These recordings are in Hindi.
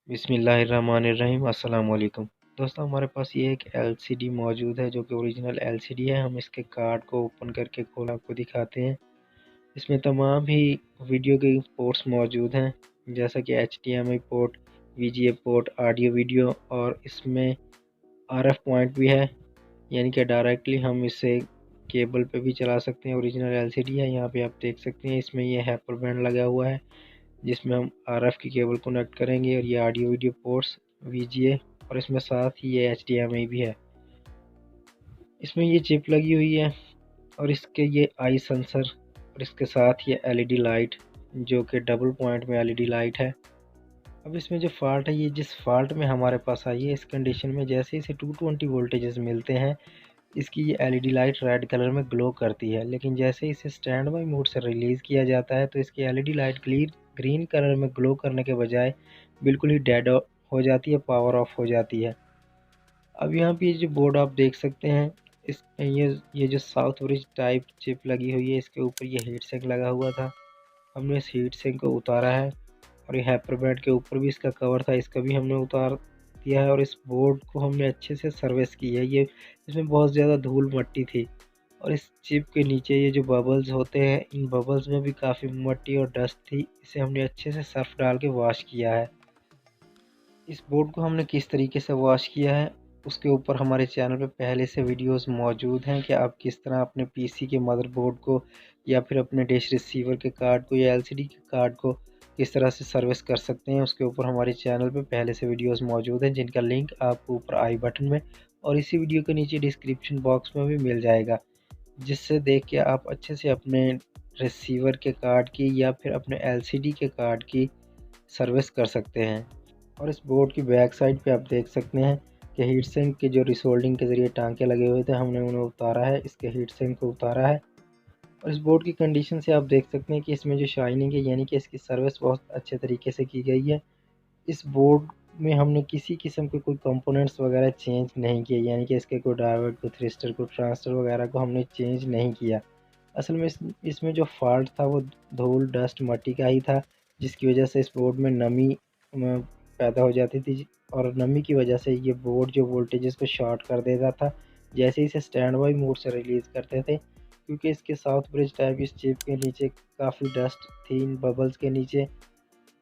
बिस्मिल्लाहिर्रहमानिर्रहीम अस्सलाम वालेकुम। दोस्तों हमारे पास ये एक एलसीडी मौजूद है जो कि ओरिजिनल एलसीडी है। हम इसके कार्ड को ओपन करके खोल आपको दिखाते हैं। इसमें तमाम ही वीडियो के पोर्ट्स मौजूद हैं, जैसा कि HDMI port, VGA port, audio video, और इसमें आरएफ पॉइंट भी है, यानी कि डायरेक्टली हम इसे केबल पे भी चला सकते हैं। ओरिजिनल एलसीडी है। यहाँ पे आप देख सकते हैं इसमें ये हैपर बैंड लगा हुआ है जिसमें हम आरएफ की केबल कनेक्ट करेंगे, और ये ऑडियो वीडियो पोर्ट्स, वीजीए, और इसमें साथ ही ये एचडीएमआई भी है। इसमें ये चिप लगी हुई है और इसके ये आई सेंसर, और इसके साथ ये एलईडी लाइट जो कि डबल पॉइंट में एलईडी लाइट है। अब इसमें जो फॉल्ट है, ये जिस फॉल्ट में हमारे पास आई है, इस कंडीशन में जैसे इसे 220 वोल्टेजेस मिलते हैं, इसकी ये एलईडी लाइट रेड कलर में ग्लो करती है। लेकिन जैसे इसे स्टैंड बाई मोड से रिलीज़ किया जाता है तो इसकी एलईडी लाइट ग्रीन कलर में ग्लो करने के बजाय बिल्कुल ही डेड हो जाती है, पावर ऑफ हो जाती है। अब यहाँ पे ये जो बोर्ड आप देख सकते हैं, इस ये जो साउथ ब्रिज टाइप चिप लगी हुई है, इसके ऊपर ये हीट सिंक लगा हुआ था। हमने इस हीट सिंक को उतारा है, और ये हैपर बैंड के ऊपर भी इसका कवर था, इसका भी हमने उतार दिया है। और इस बोर्ड को हमने अच्छे से सर्विस की है। ये इसमें बहुत ज़्यादा धूल मट्टी थी, और इस चिप के नीचे ये जो बबल्स होते हैं, इन बबल्स में भी काफ़ी मट्टी और डस्ट थी। इसे हमने अच्छे से सर्फ डाल के वॉश किया है। इस बोर्ड को हमने किस तरीके से वॉश किया है, उसके ऊपर हमारे चैनल पे पहले से वीडियोस मौजूद हैं कि आप किस तरह अपने पीसी के मदरबोर्ड को, या फिर अपने डिश रिसीवर के कार्ड को, या एलसीडी के कार्ड को किस तरह से सर्विस कर सकते हैं। उसके ऊपर हमारे चैनल पे पहले से वीडियोस मौजूद हैं, जिनका लिंक आपको ऊपर आई बटन में और इसी वीडियो के नीचे डिस्क्रिप्शन बॉक्स में भी मिल जाएगा, जिससे देख के आप अच्छे से अपने रिसीवर के कार्ड की या फिर अपने एलसीडी के कार्ड की सर्विस कर सकते हैं। और इस बोर्ड की बैक साइड पे आप देख सकते हैं कि हीट सिंक के जो रिसोल्डिंग के ज़रिए टांके लगे हुए थे, हमने उन्हें उतारा है, इसके हीट सिंक को उतारा है। और इस बोर्ड की कंडीशन से आप देख सकते हैं कि इसमें जो शाइनिंग है, यानी कि इसकी सर्विस बहुत अच्छे तरीके से की गई है। इस बोर्ड में हमने किसी किस्म के कोई कंपोनेंट्स वगैरह चेंज नहीं किए, यानी कि इसके कोई डायोड, कोई थ्रिस्टर, कोई ट्रांजिस्टर वगैरह को हमने चेंज नहीं किया। असल में इसमें जो फॉल्ट था वो धूल, डस्ट, मट्टी का ही था, जिसकी वजह से इस बोर्ड में नमी पैदा हो जाती थी, और नमी की वजह से ये बोर्ड जो वोल्टेजेस को शॉर्ट कर देता था जैसे ही इसे स्टैंड बाई मोड से रिलीज़ करते थे। क्योंकि इसके साउथ ब्रिज टाइप इस चिप के नीचे काफ़ी डस्ट थी इन बबल्स के नीचे,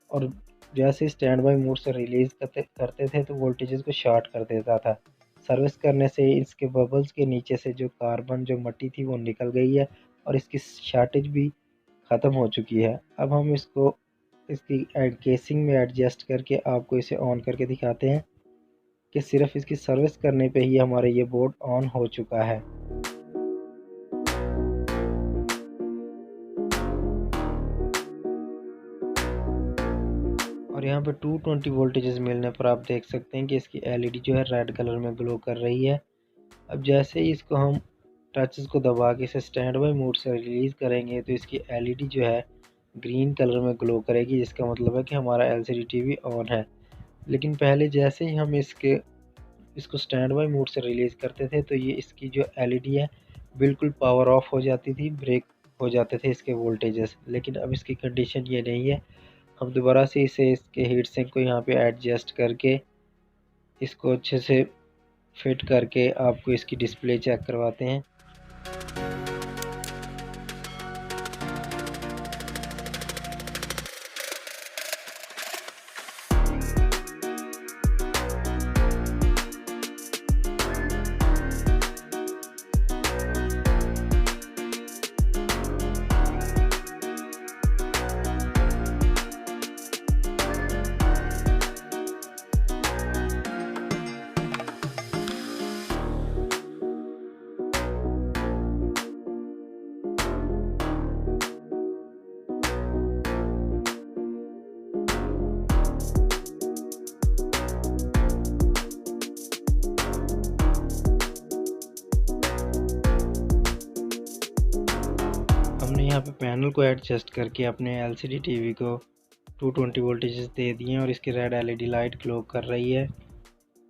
और जैसे स्टैंड बाई मोड से रिलीज़ करते करते थे तो वोल्टेजेस को शॉर्ट कर देता था। सर्विस करने से इसके बबल्स के नीचे से जो कार्बन, जो मट्टी थी, वो निकल गई है, और इसकी शॉर्टेज भी ख़त्म हो चुकी है। अब हम इसको इसकी केसिंग में एडजस्ट करके आपको इसे ऑन करके दिखाते हैं कि सिर्फ इसकी सर्विस करने पे ही हमारा ये बोर्ड ऑन हो चुका है। और यहाँ पे 220 वोल्टेजेस मिलने पर आप देख सकते हैं कि इसकी एलईडी जो है रेड कलर में ग्लो कर रही है। अब जैसे ही इसको हम टचेस को दबा के इसे स्टैंड बाई मोड से रिलीज़ करेंगे तो इसकी एलईडी जो है ग्रीन कलर में ग्लो करेगी, जिसका मतलब है कि हमारा एलसीडी टीवी ऑन है। लेकिन पहले जैसे ही हम इसको स्टैंड बाई मोड से रिलीज़ करते थे तो ये इसकी जो एलईडी है बिल्कुल पावर ऑफ हो जाती थी, ब्रेक हो जाते थे इसके वोल्टेजेस। लेकिन अब इसकी कंडीशन ये नहीं है। हम दोबारा से इसके हीट सिंक को यहाँ पे एडजस्ट करके इसको अच्छे से फिट करके आपको इसकी डिस्प्ले चेक करवाते हैं। हमने यहाँ पे पैनल को एडजस्ट करके अपने एलसीडी टीवी को 220 वोल्टेजेस दे दिए हैं, और इसकी रेड एलईडी लाइट ग्लो कर रही है।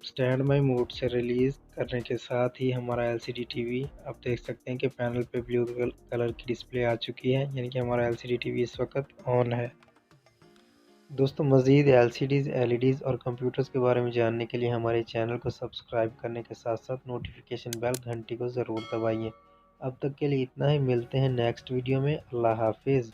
स्टैंड बाई मोड से रिलीज़ करने के साथ ही हमारा एलसीडी टीवी, आप देख सकते हैं कि पैनल पे ब्लू कलर की डिस्प्ले आ चुकी है, यानी कि हमारा एलसीडी टीवी इस वक्त ऑन है। दोस्तों मज़ीद एलसीडीज़, एलईडीज़ और कंप्यूटर्स के बारे में जानने के लिए हमारे चैनल को सब्सक्राइब करने के साथ साथ नोटिफिकेशन बेल घंटी को ज़रूर दबाइए। अब तक के लिए इतना ही, मिलते हैं नेक्स्ट वीडियो में। अल्लाह हाफिज़।